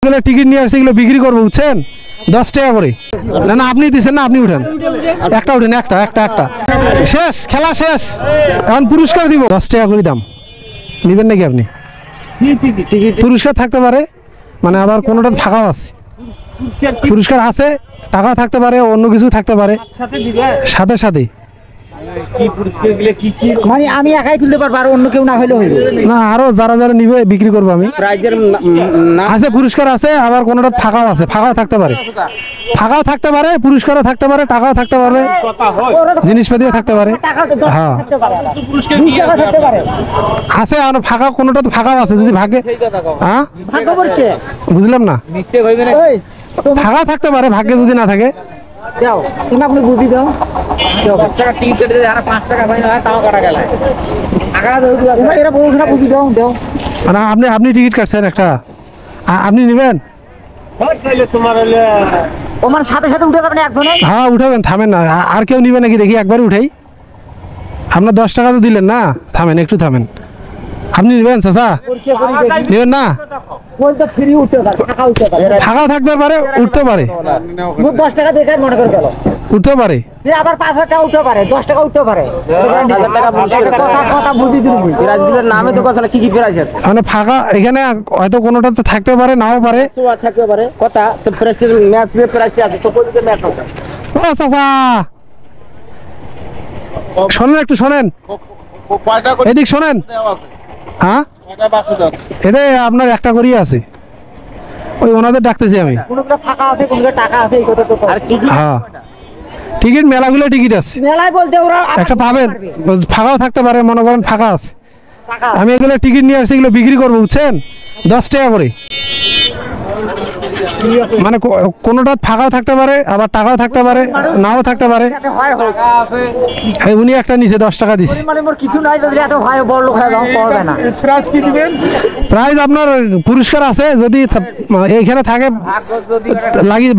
Ticket নিয়ে আসছে, এগুলো বিক্রি করবো বুঝছেন, 10 টাকা করে। না না আপনি দিচ্ছেন না, আপনি উঠেন, একটা উঠেন, একটা একটা একটা শেষ, খেলা শেষ, এখন পুরস্কার দিব 10 টাকা করে দাম। নিবেন নাকি আপনি? পুরস্কার থাকতে পারে, মানে আবার কোনোটা ফাঁকাও আছে, পুরস্কার আছে, টাকাও থাকতে পারে, অন্য কিছু থাকতে পারে সাথে সাথে। মানে আমি একাই তুলতে পারবো, আর অন্য কেউ না হলে হইবে না, আরো যারা যারা নিবে বিক্রি করবো আমি। আছে পুরস্কার আছে, আবার কোনোটা ফাঁকাও আছে, ফাঁকাও থাকতে পারে, ফাঁকাও থাকতে পারে, পুরস্কারও থাকতে পারে, টাকাও থাকতে পারে, জিনিসপাতিও থাকতে পারে। হ্যাঁ আছে, আর ফাঁকা কোনোটা তো ফাঁকাও আছে, যদি ভাগ্যে। হ্যাঁ বুঝলাম না, ফাঁকা থাকতে পারে ভাগ্যে যদি না থাকে। দাও তুমি আপনি বুঝি দাও, 10 টাকা টিকিট কেটে দিলে আর 5 টাকা ভাই না হয়, তাও কাটা গেল। আগা দাও তুমি, এরা বলছ না, বুঝি দাও দাও। না আপনি টিকিট কাটছেন একটা, আপনি নেবেন? তাইলে তোমার হলে ওমান সাথে সাথে উঠে যাবেন একজনে? হ্যাঁ উঠাবেন, থামেন না, আর কেউ নিবে নাকি দেখি, একবার উঠাই। আপনার 10 টাকা তো দিলেন না, থামেন একটু থামেন। আপনি নেবেন চাচা? নেবেন না? ফাঁকাও থাকতে পারে, উঠতে পারে, 10 টাকা দেখে মনে করে গেল, উঠতে পারে, আবার 5,000 টাকা উঠতে পারে, 10 টাকা উঠতে পারে, 1000 টাকা কথা বুঝি দিন। প্রাইজগুলোর নামে তো কথা, কি কি প্রাইস আছে মানে ফাঁকা এখানে হয়তো কোনোটা তো থাকতে পারে, নাও পারে, থাকতে পারে। কথা তো প্রেস্টিজ ম্যাচ দিয়ে প্রাইসটা আছে, তো কোন ম্যাচ আছে? ও চাচা শোনেন, একটু শোনেন, এদিক শোনেন। হ্যাঁ এটা আপনার একটা করিয়ে আছে, ওই ওনাদের ডাকতেছি আমি। কোনগুলো ফাঁকা আছে, কোনগুলো টাকা আছে, এই কথা তো। আর টিকিট? হ্যাঁ টিকিট মেলাগুলো টিকিট আছে, মেলায় বলতে ওরা একটা পাবেন, ফাঁকাও থাকতে পারে, মনে করেন ফাঁকা আছে। আমি এগুলো টিকিট নিয়ে আসছি, এগুলো বিক্রি করবো বুঝছেন, 10 টাকা করে। মানে কোনোটা ফাঁকাও থাকতে পারে, আবার টাকাও থাকতে পারে, নাও থাকতে পারে। উনি একটা নিচে 10 টাকা দিচ্ছে। মানে মোর কিছু নাই, যদি এত হয় বড় লোক হয়ে যাও, পাবে না। প্রাইস কি দিবেন? প্রাইস আপনার পুরস্কার আছে, যদি এইখানে থাকে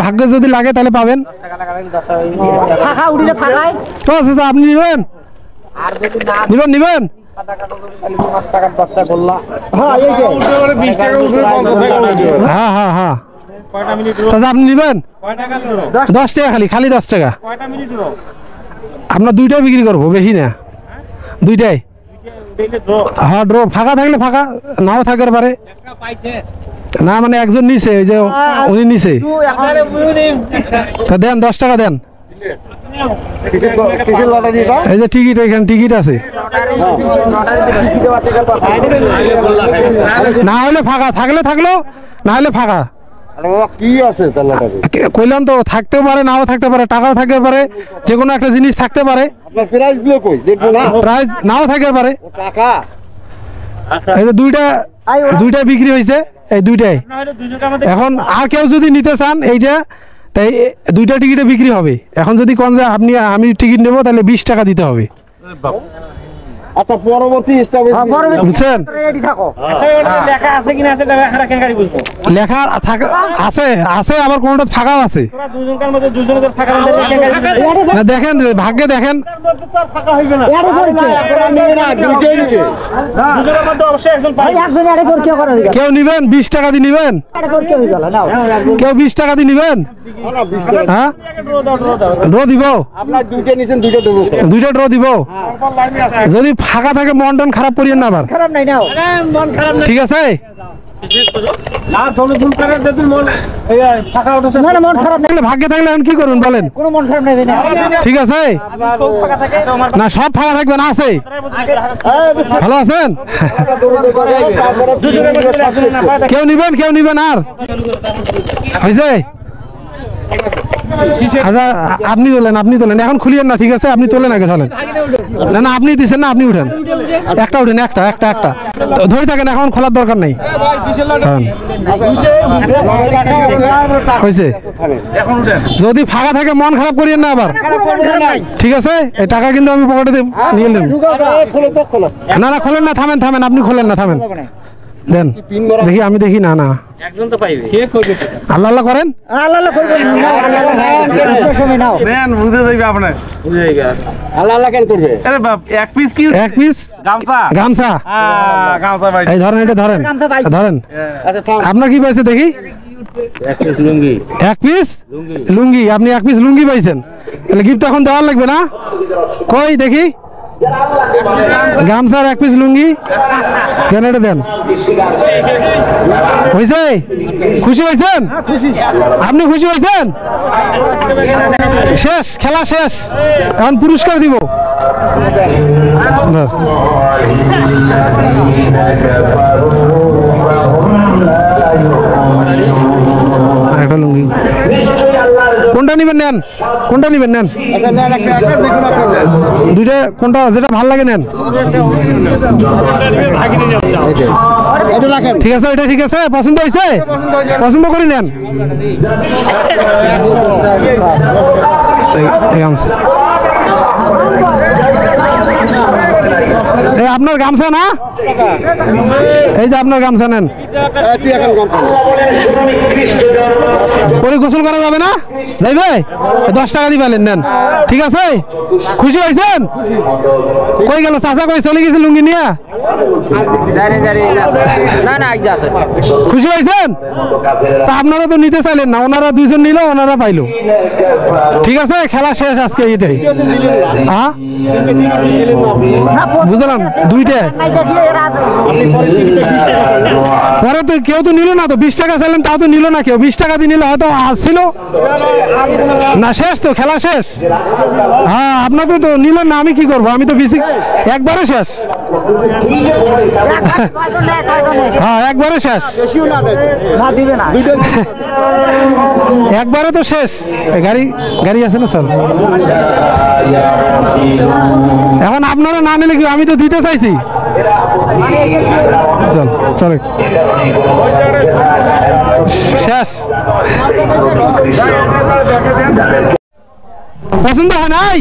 ভাগ্য যদি লাগে তাহলে পাবেন। ফাঁকা উঠিলে ফাঁকায় আপনি নিবেন? নিবেন? হ্যাঁ হ্যাঁ হ্যাঁ আপনি নিবেন? 10 টাকা, খালি 10 টাকা। আপনার দুইটাই বিক্রি করবো, বেশি না, দুইটাই। হ্যাঁ ড্র, ফাঁকা থাকলে ফাঁকা, নাও থাকতে পারে। না মানে একজন নিছে, ওই যে উনি নিছে, দেন 10 টাকা দেন। এই যে টিকিট, এখানে টিকিট আছে, না হলে ফাঁকা, থাকলে থাকলো, না হলে ফাঁকা। কি আছে কইলাম তো, থাকতেও পারে, নাও থাকতে পারে, টাকাও থাকতে পারে, যে কোনো একটা জিনিস থাকতে পারে। প্রাইস নাও থাকতে পারে। এই যে দুইটা বিক্রি হয়েছে, এই দুইটাই। এখন আর কেউ যদি নিতে চান এইটা, তাই দুইটা টিকিটে বিক্রি হবে। এখন যদি কোন যে আমি টিকিট নেবো, তাহলে 20 টাকা দিতে হবে। আচ্ছা পরবর্তী বুঝছেন, লেখা আছে কিনা আছে, লেখা আছে, আছে, আবার কোনটা ফাঁকাও আছে। দেখেন ভাগ্যে, দেখেন কেউ নিবেন? 20 টাকা দিয়ে নিবেন? কেউ 20 টাকা দিয়ে নিবেন? হ্যাঁ ড্র দিব, দুইটা ড্র দিব। যদি ফাঁকা থাকে, মন টন খারাপ করিয়েন না আবার। খারাপ নাই, নাও ঠিক আছে? ভাগ্যে থাকলে এখন কি করুন বলেন? কোনো মন খারাপ নাই, ঠিক আছে না, সব ফাঁকা থাকবে না, আছে। ভালো আছেন? কেউ নিবেন আর হয়েছে? আচ্ছা আপনি তোলেন, এখন খুলিয়েন না, ঠিক আছে? আপনি তোলেন আগে, চলেন। না না আপনি দিচ্ছেন না, আপনি উঠেন, একটা উঠেন, একটা একটা একটা ধরে থাকেন, এখন খোলার দরকার নেই। হয়েছে? যদি ফাঁকা থাকে, মন খারাপ করিয়েন না আবার, ঠিক আছে? এই টাকা কিন্তু আমি পকেটে নিয়ে নিলাম। না না খোলেন না, থামেন, আপনি খোলেন না, থামেন, দেন দেখি, আমি দেখি। না না একজন তো পাইবে, আল্লাহ আল্লাহ করেন, আল্লাহ করবেন, নাও দেন, বুঝে যাইবে আপনার, বুঝে যাইবে। আল্লাহ আল্লাহ কেন করবে? আরে বাপ, এক পিস গামছা, গামছা ভাই, এই ধরেন, এটা ধরেন, ধরেন। আপনার কি পাইছে দেখি? এক পিস লুঙ্গি, আপনি এক পিস লুঙ্গি পাইছেন, তাহলে গিফট এখন দেওয়ার লাগবে না? কই দেখি গামছার এক পিস লুঙ্গি দেন, এটা দেন। হয়েছে? খুশি হয়েছেন? আপনি খুশি হয়েছেন? শেষ, খেলা শেষ, এখন পুরস্কার দিব। ব্যাস। একটা লুঙ্গি কোনটা নিবেন নেন, কোনটা নিবেন নেন, আচ্ছা নেন একটা একটা যে কোনো একটা দেন। দুইটা কোনটা যেটা ভালো লাগে নেন। এটা রাখেন। ঠিক আছে, এটা ঠিক আছে, পছন্দ হয়েছে, পছন্দ করে নেন। এই গামছা। এই আপনার গামছা না? এই যে আপনার গামছা নেন। তুই এখন কম ছিল। পরে গোসল করা যাবে না? যাইবে? 10 টাকা দিয়ে পেলেন, নেন। ঠিক আছে, খুশি হয়েছেন? কই গেল চাচা, কই চলে গেছে লুঙ্গি নিয়ে? খুশি হয়েছেন? তা আপনারা তো নিতে চাইলেন না, ওনারা দুইজন নিল, ওনারা পাইলো। ঠিক আছে, খেলা শেষ আজকে এটাই। হ্যাঁ বুঝলাম, দুইটা পরে তো কেউ তো নিল না, তো 20 টাকা চাইলেন তাও তো নিল না কেউ। 20 টাকা দিয়ে নিলে হয়তো আসছিল না। শেষ তো, খেলা শেষ। হ্যাঁ আপনাদের তো নিলেন না, আমি কি করবো? আমি তো বেশি একবারে শেষ। হ্যাঁ একবারে শেষ, বেশিও না দেয় না দিবে না। একবারে তো শেষ। গাড়ি গাড়ি আছে না স্যার? এখন আপনারা না নিলে কি, আমি তো দিতে চাইছি। চল চলে শেষ। পছন্দ হয় নাই?